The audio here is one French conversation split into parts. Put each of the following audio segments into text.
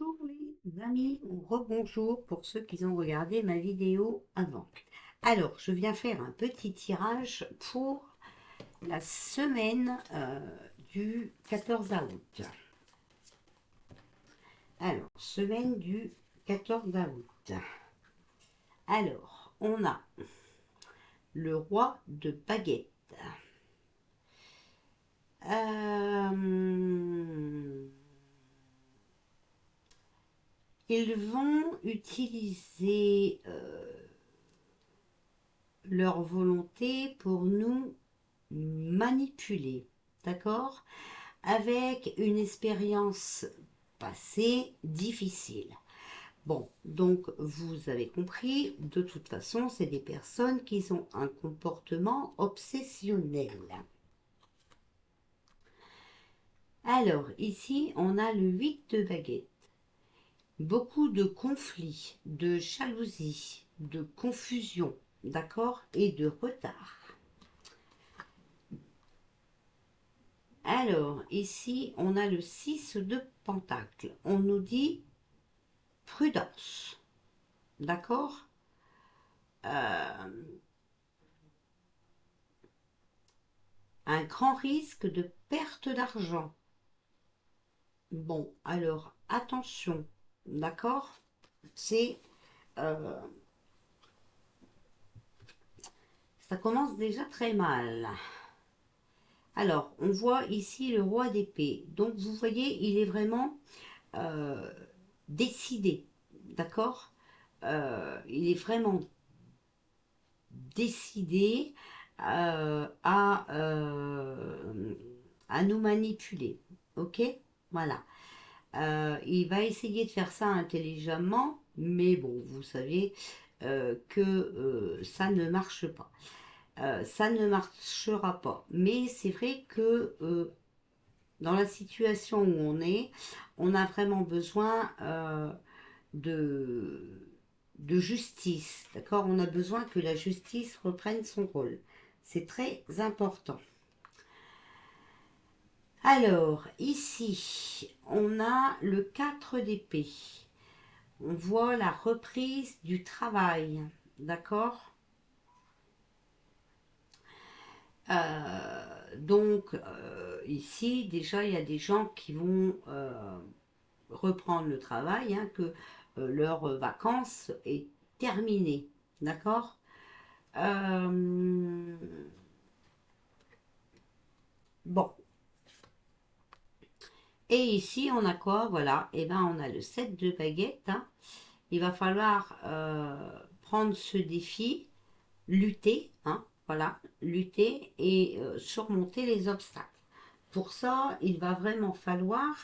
Bonjour les amis, ou rebonjour pour ceux qui ont regardé ma vidéo avant. Alors, je viens faire un petit tirage pour la semaine du 14 août. Alors, semaine du 14 août. Alors, on a le roi de baguette. Ils vont utiliser leur volonté pour nous manipuler, d'accord? Avec une expérience passée difficile. Bon, donc vous avez compris, de toute façon, c'est des personnes qui ont un comportement obsessionnel. Alors, ici, on a le 8 de baguette. Beaucoup de conflits, de jalousie, de confusion, d'accord? Et de retard. Alors, ici, on a le 6 de pentacle. On nous dit prudence, d'accord? Un grand risque de perte d'argent. Bon, alors, attention, d'accord? C'est... euh, ça commence déjà très mal. Alors, on voit ici le roi d'épée. Donc, vous voyez, il est vraiment euh, décidé, d'accord? Il est vraiment décidé à nous manipuler, ok? Voilà. Il va essayer de faire ça intelligemment, mais bon, vous savez que ça ne marche pas. Ça ne marchera pas. Mais c'est vrai que dans la situation où on a vraiment besoin de, de justice. D'accord? On a besoin que la justice reprenne son rôle. C'est très important. Alors, ici, on a le 4 d'épée. On voit la reprise du travail. D'accord? Ici, déjà, il y a des gens qui vont reprendre le travail, hein, que leur vacances est terminée. D'accord? Euh, bon. Et ici, on a quoi? Voilà. Et ben, on a le 7 de baguette, hein. Il va falloir prendre ce défi, lutter, hein, voilà, lutter et surmonter les obstacles. Pour ça, il va vraiment falloir,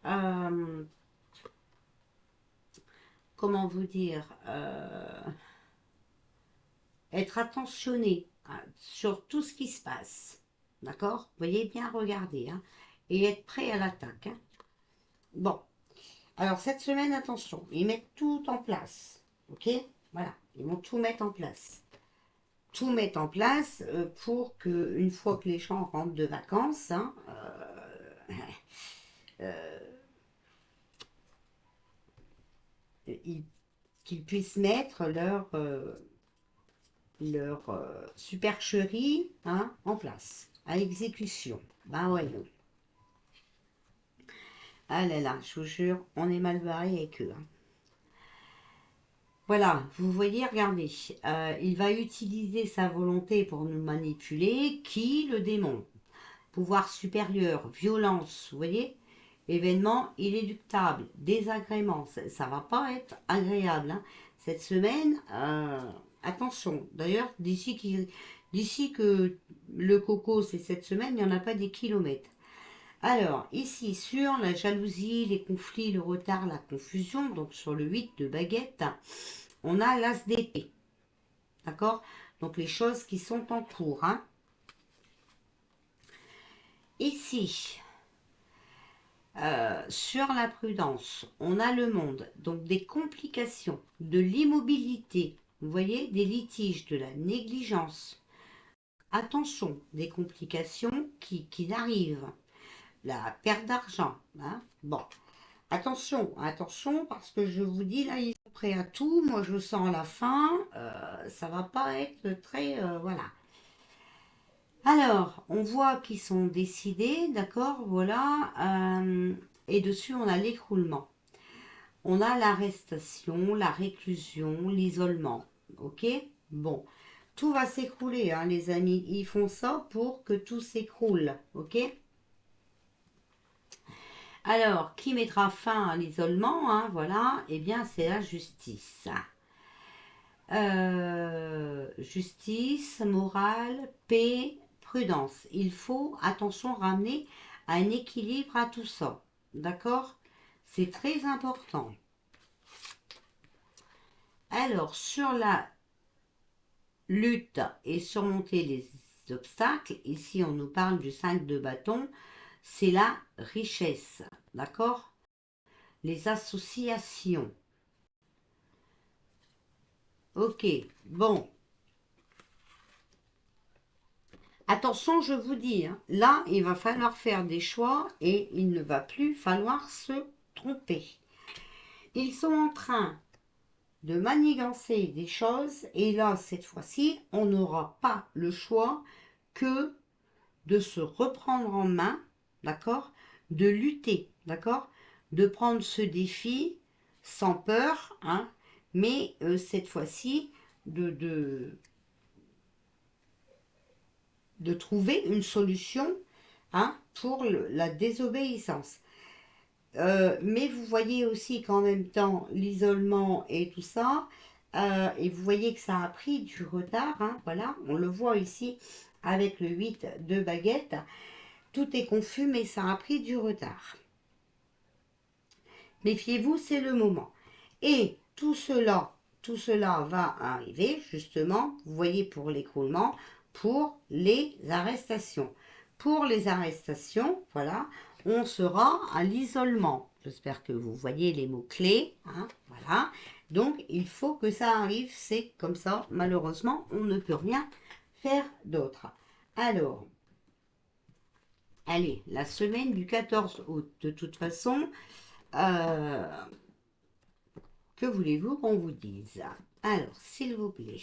euh, comment vous dire, être attentionné hein, sur tout ce qui se passe. D'accord? Vous voyez bien regarder, hein, et être prêt à l'attaque, hein. Bon, alors cette semaine, attention, ils mettent tout en place. Ok? Voilà, ils vont tout mettre en place. Tout mettre en place pour que, une fois que les gens rentrent de vacances, hein, ils- qu'ils puissent mettre leur supercherie hein, en place, à exécution. Ben ouais, non. Ah là là, je vous jure, on est mal barré avec eux, hein. Voilà, vous voyez, regardez, il va utiliser sa volonté pour nous manipuler. Qui? Le démon. Pouvoir supérieur, violence, vous voyez? Événement inéluctable, désagrément, ça va pas être agréable, hein. Cette semaine, attention. D'ailleurs, d'ici que le coco, c'est cette semaine, il n'y en a pas des kilomètres. Alors, ici, sur la jalousie, les conflits, le retard, la confusion, donc sur le 8 de baguette, on a l'as d'épée. D'accord? Donc, les choses qui sont en cours, hein. Ici, sur la prudence, on a le monde, donc des complications, de l'immobilité, vous voyez, des litiges, de la négligence. Attention, des complications qui arrivent, la perte d'argent, hein. Bon, Attention, attention, parce que je vous dis, là, ils sont prêts à tout. Moi, je sens la fin. Ça va pas être très... voilà. Alors, on voit qu'ils sont décidés, d'accord, voilà. Et dessus, on a l'écroulement. On a l'arrestation, la réclusion, l'isolement. Ok? Bon. Tout va s'écrouler, hein, les amis. Ils font ça pour que tout s'écroule. Ok? Alors, qui mettra fin à l'isolement, hein, voilà, eh bien, c'est la justice. Justice, morale, paix, prudence. Il faut, attention, ramener un équilibre à tout ça. D'accord? C'est très important. Alors, sur la lutte et surmonter les obstacles, ici on nous parle du 5 de bâton, c'est la richesse. D'accord? Les associations. Ok, bon. Attention, je vous dis, hein, là, il va falloir faire des choix et il ne va plus falloir se tromper. Ils sont en train de manigancer des choses et là, cette fois-ci, on n'aura pas le choix que de se reprendre en main, d'accord, de lutter, d'accord, de prendre ce défi sans peur, hein, mais cette fois-ci, de trouver une solution, hein, pour la désobéissance. Mais vous voyez aussi qu'en même temps, l'isolement et tout ça, et vous voyez que ça a pris du retard, hein, voilà, on le voit ici avec le 8 de baguette, tout est confus, mais ça a pris du retard. Méfiez-vous, c'est le moment. Et tout cela va arriver, justement, vous voyez, pour l'écroulement, pour les arrestations. Pour les arrestations, voilà, on sera à l'isolement. J'espère que vous voyez les mots-clés, hein, voilà. Donc, il faut que ça arrive, c'est comme ça, malheureusement, on ne peut rien faire d'autre. Alors, allez, la semaine du 14 août, de toute façon, euh, que voulez-vous qu'on vous dise? Alors, s'il vous plaît,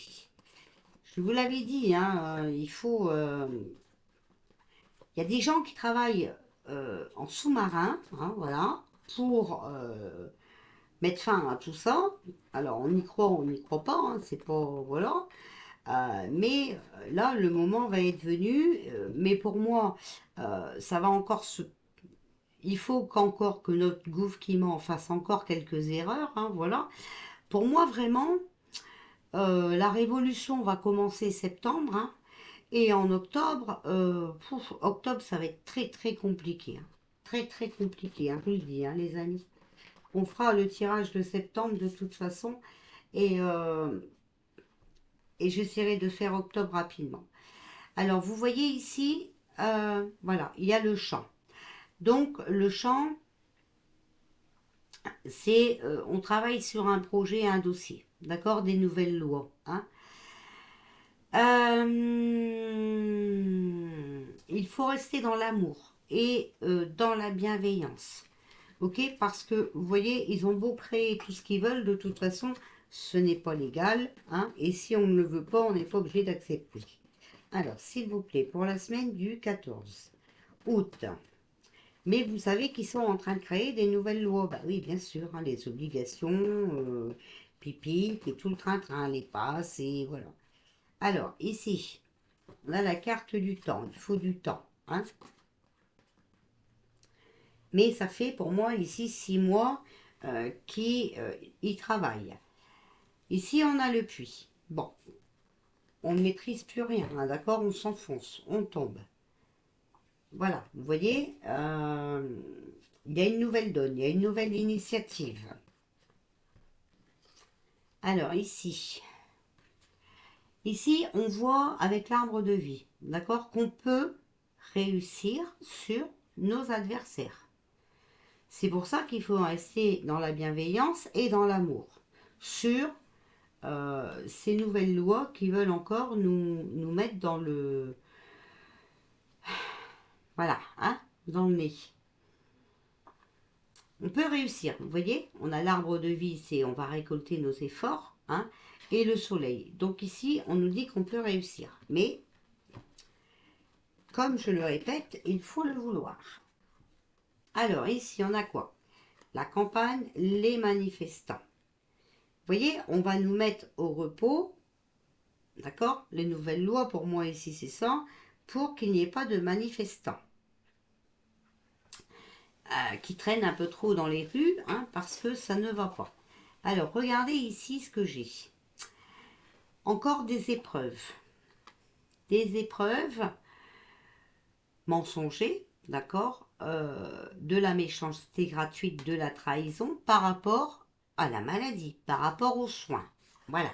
je vous l'avais dit, hein, il faut... Il y a des gens qui travaillent en sous-marin, hein, voilà, pour mettre fin à tout ça. Alors, on n'y croit pas, hein, c'est pas... Voilà. Mais là, le moment va être venu. Mais pour moi, ça va encore se... Il faut qu'encore que notre gouvernement fasse encore quelques erreurs, hein, voilà. Pour moi, vraiment, la révolution va commencer septembre, hein, et en octobre, octobre, ça va être très très compliqué, hein. Très très compliqué, hein, je vous le dis, hein, les amis. On fera le tirage de septembre de toute façon, et, euh, et j'essaierai de faire octobre rapidement. Alors, vous voyez ici, voilà, il y a le champ. Donc, le champ, c'est, on travaille sur un projet, un dossier, d'accord, des nouvelles lois, hein. Il faut rester dans l'amour et dans la bienveillance. Ok? Parce que, vous voyez, ils ont beau créer tout ce qu'ils veulent, de toute façon, ce n'est pas légal, hein, et si on ne le veut pas, on n'est pas obligé d'accepter. Alors, s'il vous plaît, pour la semaine du 14 août. Mais vous savez qu'ils sont en train de créer des nouvelles lois. Bah oui, bien sûr, hein, les obligations, pipi, et tout le train-train, les passes, et voilà. Alors, ici, on a la carte du temps. Il faut du temps, hein. Mais ça fait pour moi ici 6 mois qui y travaillent. Ici, on a le puits. Bon, on ne maîtrise plus rien, hein, d'accord? On s'enfonce, on tombe. Voilà, vous voyez, il y a une nouvelle donne, il y a une nouvelle initiative. Alors, ici, on voit avec l'arbre de vie, d'accord, qu'on peut réussir sur nos adversaires. C'est pour ça qu'il faut rester dans la bienveillance et dans l'amour sur ces nouvelles lois qui veulent encore nous mettre dans le... Voilà, hein, dans le nez. on peut réussir. Vous voyez, on a l'arbre de vie, c'est on va récolter nos efforts, hein, et le soleil. Donc ici, on nous dit qu'on peut réussir. Mais, comme je le répète, il faut le vouloir. Alors ici, on a quoi? La campagne, les manifestants. Vous voyez, on va nous mettre au repos, d'accord? Les nouvelles lois, pour moi ici, c'est ça, pour qu'il n'y ait pas de manifestants qui traînent un peu trop dans les rues, hein, parce que ça ne va pas. Alors, regardez ici ce que j'ai. Encore des épreuves. Des épreuves mensongers, d'accord, de la méchanceté gratuite, de la trahison par rapport à la maladie, par rapport aux soins. Voilà.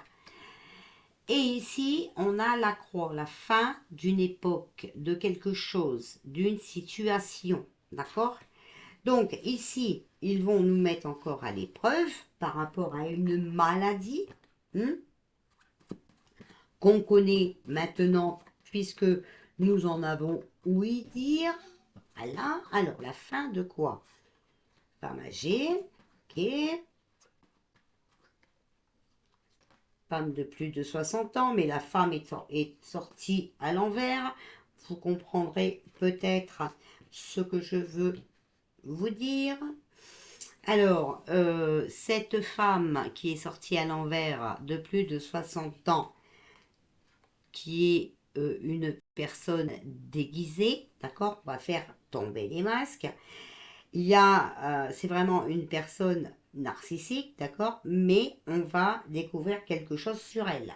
Et ici, on a la croix, la fin d'une époque, de quelque chose, d'une situation, d'accord? Donc ici, ils vont nous mettre encore à l'épreuve par rapport à une maladie qu'on connaît maintenant, puisque nous en avons ouï dire. Voilà. Alors, la fin de quoi? Femme âgée, ok. Femme de plus de 60 ans, mais la femme est sortie à l'envers. Vous comprendrez peut-être ce que je veux vous dire. Alors, cette femme qui est sortie à l'envers de plus de 60 ans, qui est une personne déguisée, d'accord? On va faire tomber les masques. Il y a, c'est vraiment une personne narcissique, d'accord? Mais on va découvrir quelque chose sur elle.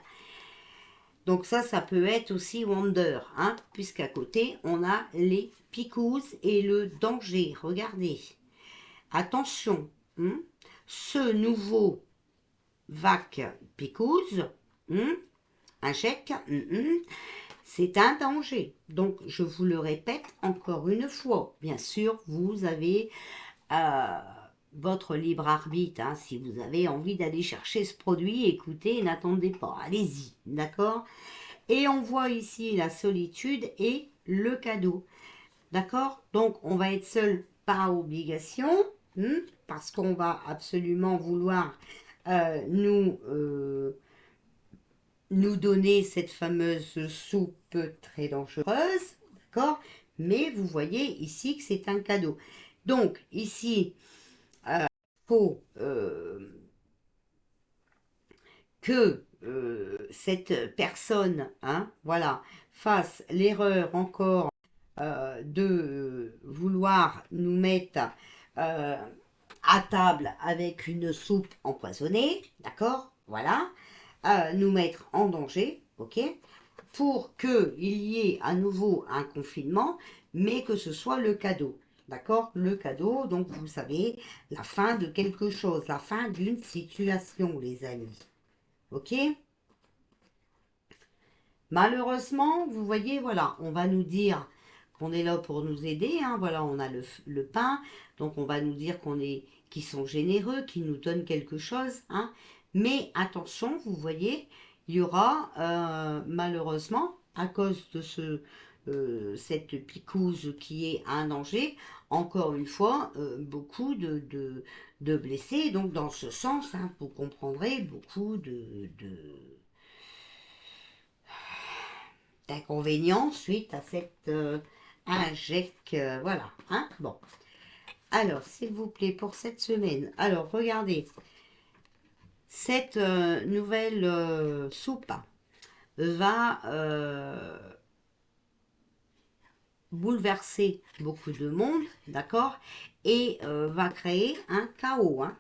Donc ça peut être aussi Wonder, hein? Puisqu'à côté, on a les picouzes et le danger. Regardez. Attention, ce nouveau vac picouse, un chèque, c'est un danger. Donc, je vous le répète encore une fois. Bien sûr, vous avez votre libre arbitre. Hein, si vous avez envie d'aller chercher ce produit, écoutez, n'attendez pas. Allez-y, d'accord? Et on voit ici la solitude et le cadeau. D'accord? Donc, on va être seul par obligation, parce qu'on va absolument vouloir nous donner cette fameuse soupe très dangereuse, d'accord? Mais vous voyez ici que c'est un cadeau. Donc, ici, il faut que cette personne, hein, voilà, fasse l'erreur encore de vouloir nous mettre à table avec une soupe empoisonnée, d'accord? Voilà, nous mettre en danger, ok? Pour qu'il y ait à nouveau un confinement, mais que ce soit le cadeau, d'accord? Le cadeau, donc vous savez, la fin de quelque chose, la fin d'une situation, les amis, ok? Malheureusement, vous voyez, voilà, on va nous dire qu'on est là pour nous aider, hein, voilà, on a le pain, donc on va nous dire qu'ils sont généreux, qu'ils nous donnent quelque chose, hein, mais attention, vous voyez, il y aura malheureusement, à cause de cette picouse qui est un danger, encore une fois, beaucoup de blessés, donc dans ce sens, hein, vous comprendrez, beaucoup d'inconvénients suite à cette injecte, voilà, hein, bon. Alors, s'il vous plaît, pour cette semaine, alors, regardez, cette nouvelle soupe va bouleverser beaucoup de monde, d'accord, et va créer un chaos, hein.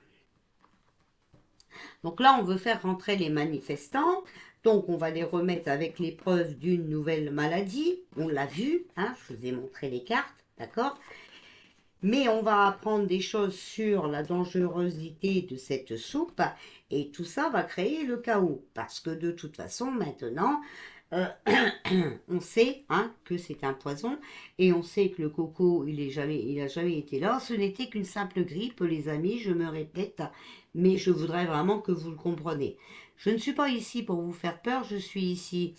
Donc là, on veut faire rentrer les manifestants. Donc, on va les remettre avec l'épreuve d'une nouvelle maladie. On l'a vu, hein, je vous ai montré les cartes, d'accord? Mais on va apprendre des choses sur la dangerosité de cette soupe. Et tout ça va créer le chaos. Parce que de toute façon, maintenant, on sait, hein, que c'est un poison. Et on sait que le coco, il a jamais été là. Ce n'était qu'une simple grippe, les amis, je me répète. Mais je voudrais vraiment que vous le compreniez. Je ne suis pas ici pour vous faire peur, je suis ici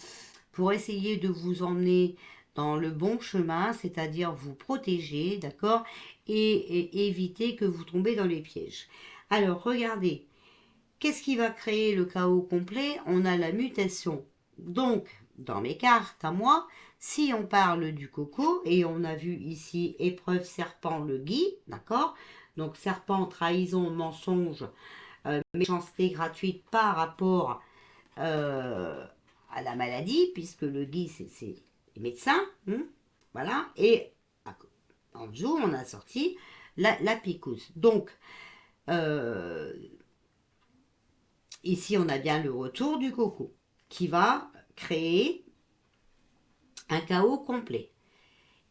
pour essayer de vous emmener dans le bon chemin, c'est-à-dire vous protéger, d'accord, et éviter que vous tombez dans les pièges. Alors, regardez, qu'est-ce qui va créer le chaos complet? On a la mutation. Donc, dans mes cartes à moi, si on parle du coco, et on a vu ici épreuve serpent le gui, d'accord? Donc, serpent, trahison, mensonge, méchanceté gratuite par rapport à la maladie, puisque le gui, c'est les médecins. Voilà. Et en dessous, on a sorti la picouse. Donc, ici, on a bien le retour du coco qui va créer un chaos complet.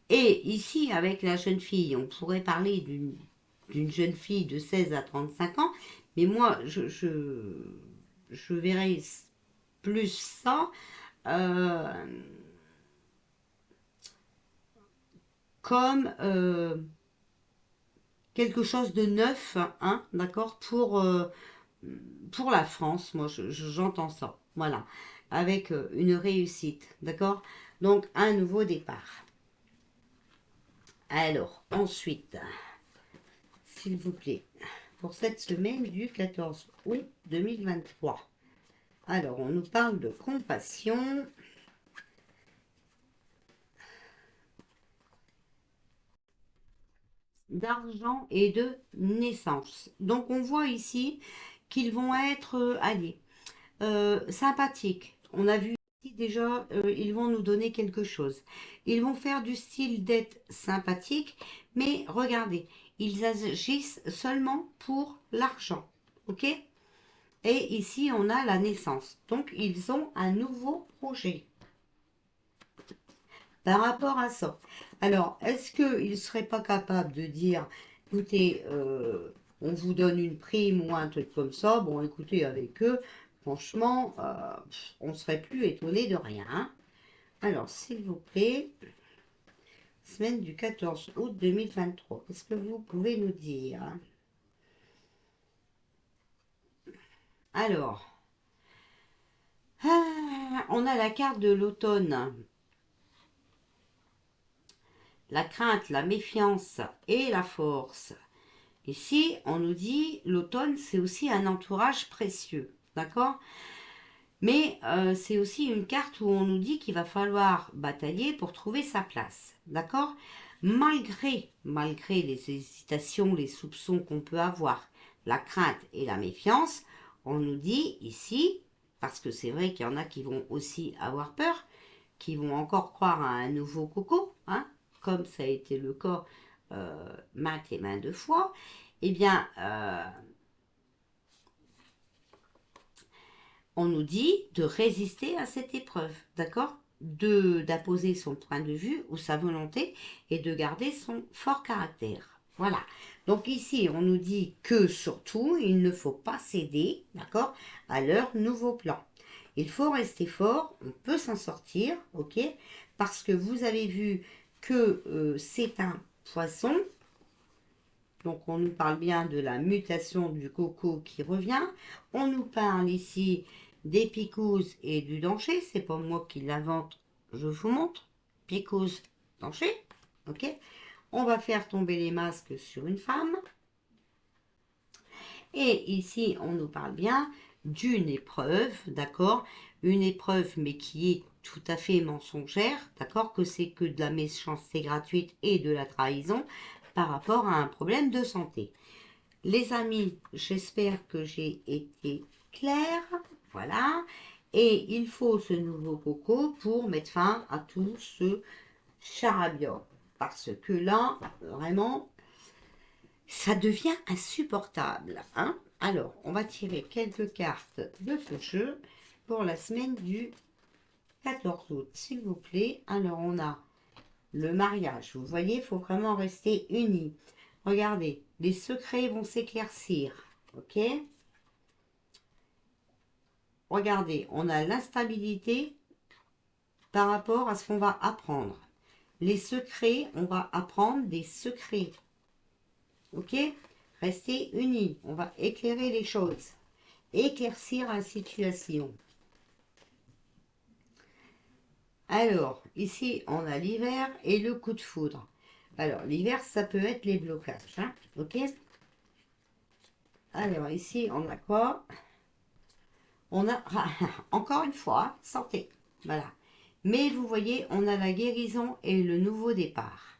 Et ici, avec la jeune fille, on pourrait parler d'une jeune fille de 16 à 35 ans, mais moi, je verrais plus ça comme quelque chose de neuf, hein, d'accord, pour la France. Moi, j'entends ça, voilà, avec une réussite, d'accord. Donc, un nouveau départ. Alors, ensuite, s'il vous plaît, pour cette semaine du 14 août 2023. Alors, on nous parle de compassion, d'argent et de naissance. Donc, on voit ici qu'ils vont être alliés, sympathiques. On a vu ici déjà, ils vont nous donner quelque chose. Ils vont faire du style d'être sympathiques, mais regardez, ils agissent seulement pour l'argent. Ok? Et ici, on a la naissance. Donc, ils ont un nouveau projet par rapport à ça. Alors, est-ce qu'ils ne seraient pas capables de dire, écoutez, on vous donne une prime ou un truc comme ça, bon, écoutez, avec eux, franchement, on ne serait plus étonné de rien. Hein. Alors, s'il vous plaît, semaine du 14 août 2023, qu'est-ce que vous pouvez nous dire? Alors, on a la carte de l'automne. La crainte, la méfiance et la force. Ici, on nous dit, l'automne, c'est aussi un entourage précieux, d'accord? Mais c'est aussi une carte où on nous dit qu'il va falloir batailler pour trouver sa place, d'accord? Malgré les hésitations, les soupçons qu'on peut avoir, la crainte et la méfiance, on nous dit ici, parce que c'est vrai qu'il y en a qui vont aussi avoir peur, qui vont encore croire à un nouveau coco, hein, comme ça a été le cas maintes et maintes de fois, eh bien, on nous dit de résister à cette épreuve, d'accord? D'imposer son point de vue ou sa volonté et de garder son fort caractère. Voilà. Donc ici, on nous dit que surtout, il ne faut pas céder, d'accord, à leur nouveau plan. Il faut rester fort, on peut s'en sortir, ok? Parce que vous avez vu que c'est un poisson. Donc on nous parle bien de la mutation du coco qui revient. On nous parle ici des picouzes et du danger. C'est pas moi qui l'invente, je vous montre. Picouse, danger, ok? On va faire tomber les masques sur une femme. Et ici, on nous parle bien d'une épreuve, d'accord? Une épreuve, mais qui est tout à fait mensongère, d'accord? Que c'est que de la méchanceté gratuite et de la trahison par rapport à un problème de santé. Les amis, j'espère que j'ai été claire, voilà. Et il faut ce nouveau coco pour mettre fin à tout ce charabia. Parce que là, vraiment, ça devient insupportable. Hein. Alors, on va tirer quelques cartes de ce jeu pour la semaine du 14 août, s'il vous plaît. Alors, on a le mariage. Vous voyez, il faut vraiment rester unis. Regardez, les secrets vont s'éclaircir. Ok? Regardez, on a l'instabilité par rapport à ce qu'on va apprendre. Les secrets, on va apprendre des secrets. Ok? Restez unis. On va éclairer les choses. Éclaircir la situation. Alors, ici, on a l'hiver et le coup de foudre. Alors, l'hiver, ça peut être les blocages, hein, ok? Alors, ici, on a quoi? On a, encore une fois, santé, voilà. Mais vous voyez, on a la guérison et le nouveau départ.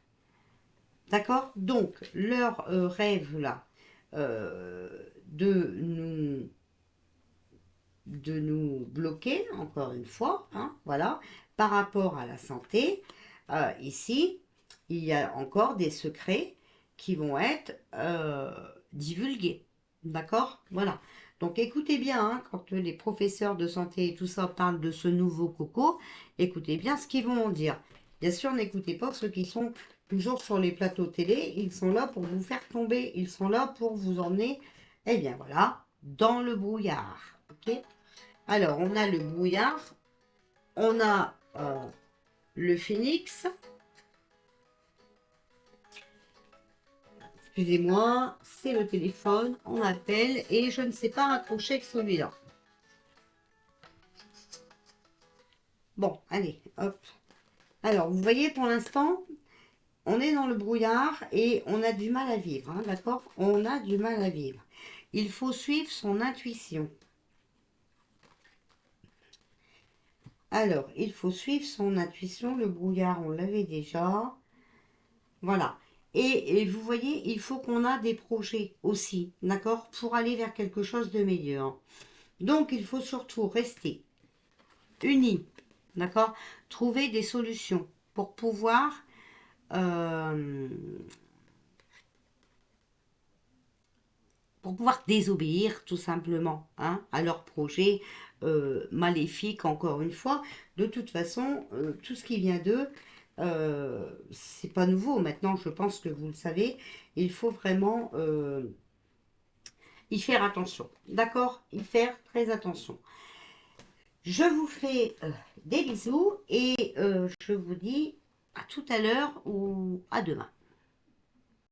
D'accord? Donc, leur rêve, là, de nous bloquer, encore une fois, hein, voilà, par rapport à la santé, ici, il y a encore des secrets qui vont être divulgués. D'accord? Voilà. Donc écoutez bien, hein, quand les professeurs de santé et tout ça parlent de ce nouveau coco, écoutez bien ce qu'ils vont en dire. Bien sûr, n'écoutez pas ceux qui sont toujours sur les plateaux télé, ils sont là pour vous faire tomber, ils sont là pour vous emmener, eh bien voilà, dans le brouillard. Ok? Alors, on a le brouillard, on a le phénix. Excusez-moi, c'est le téléphone, on appelle et je ne sais pas raccrocher avec celui-là. Bon, allez, hop. Alors, vous voyez, pour l'instant, on est dans le brouillard et on a du mal à vivre, hein, d'accord? On a du mal à vivre. Il faut suivre son intuition. Alors, il faut suivre son intuition. Le brouillard, on l'avait déjà. Voilà. Et vous voyez, il faut qu'on a des projets aussi, d'accord, pour aller vers quelque chose de meilleur. Donc, il faut surtout rester unis, d'accord, trouver des solutions euh, pour pouvoir désobéir tout simplement, hein, à leurs projets maléfiques, encore une fois. De toute façon, tout ce qui vient d'eux, c'est pas nouveau. Maintenant, je pense que vous le savez, il faut vraiment y faire attention. D'accord? Y faire très attention. Je vous fais des bisous et je vous dis à tout à l'heure ou à demain.